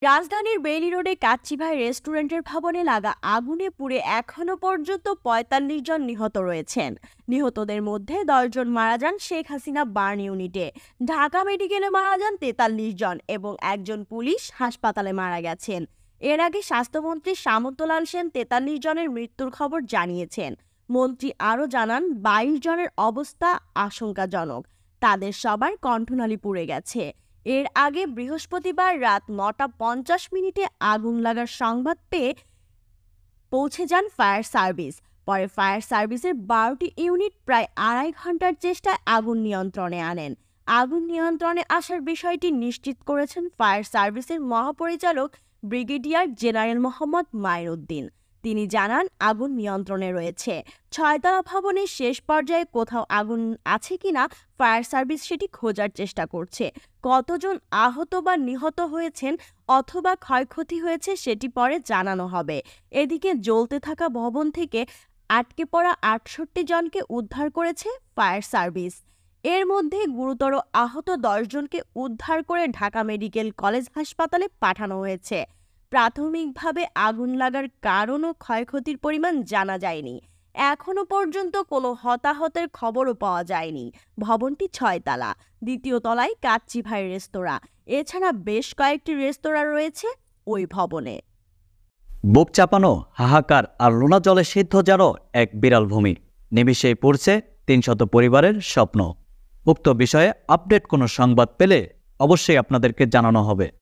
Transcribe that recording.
রাজধানীর বেইলি রোডে কাচ্চিভাই রেস্টুরেন্টের ভবনে লাগা আগুনে পুড়ে এখনো পর্যন্ত ৪৫ জন নিহত রয়েছেন। নিহতদের মধ্যে ১০ জন মারা যান শেখ হাসিনা বার্ন ইউনিটে, ঢাকা মেডিকেলে মারা যান ৪৩ জন এবং একজন পুলিশ হাসপাতালে মারা গেছেন। এর আগে স্বাস্থ্যমন্ত্রী সামন্তলাল সেন ৪৩ জনের মৃত্যুর খবর জানিয়েছেন। মন্ত্রী আরও জানান ২২ জনের অবস্থা আশঙ্কাজনক, তাদের সবার কণ্ঠনালী পুড়ে গেছে। এর আগে বৃহস্পতিবার রাত ৯টা ৫০ মিনিটে আগুন লাগার সংবাদ পেয়ে পৌঁছে যান ফায়ার সার্ভিস। পরে ফায়ার সার্ভিসের ১২টি ইউনিট প্রায় ২.৫ ঘন্টার চেষ্টায় আগুন নিয়ন্ত্রণে আনেন। আগুন নিয়ন্ত্রণে আসার বিষয়টি নিশ্চিত করেছেন ফায়ার সার্ভিসের মহাপরিচালক ব্রিগেডিয়ার জেনারেল মোহাম্মদ মাইনুদ্দিন। তিনি জানান, আগুন নিয়ন্ত্রণে রয়েছে। ৬তলা ভবনের শেষ পর্যায়ে কোথাও আগুন আছে কিনা ফায়ার সার্ভিস সেটি খোঁজার চেষ্টা করছে। কতজন আহত বা নিহত হয়েছেন অথবা ক্ষয়ক্ষতি হয়েছে সেটি পরে জানানো হবে। এদিকে জ্বলতে থাকা ভবন থেকে আটকে পড়া ৬৮ জনকে উদ্ধার করেছে ফায়ার সার্ভিস। এর মধ্যে গুরুতর আহত ১০ জনকে উদ্ধার করে ঢাকা মেডিকেল কলেজ হাসপাতালে পাঠানো হয়েছে। প্রাথমিকভাবে আগুন লাগার কারণ ও ক্ষয়ক্ষতির পরিমাণ জানা যায়নি। এখনো পর্যন্ত কোনো হতাহতের খবরও পাওয়া যায়নি। ভবনটি ৬ তলা, দ্বিতীয় তলায় কাচ্চিভাই রেস্তোরাঁ। এছাড়া বেশ কয়েকটি রেস্তোরাঁ রয়েছে ওই ভবনে। বুক চাপানো হাহাকার আর লোনা জলে সিদ্ধ যেন এক বিরাল ভূমি। নিমিষেই পড়ছে ৩০০ পরিবারের স্বপ্ন। উক্ত বিষয়ে আপডেট কোনো সংবাদ পেলে অবশ্যই আপনাদেরকে জানানো হবে।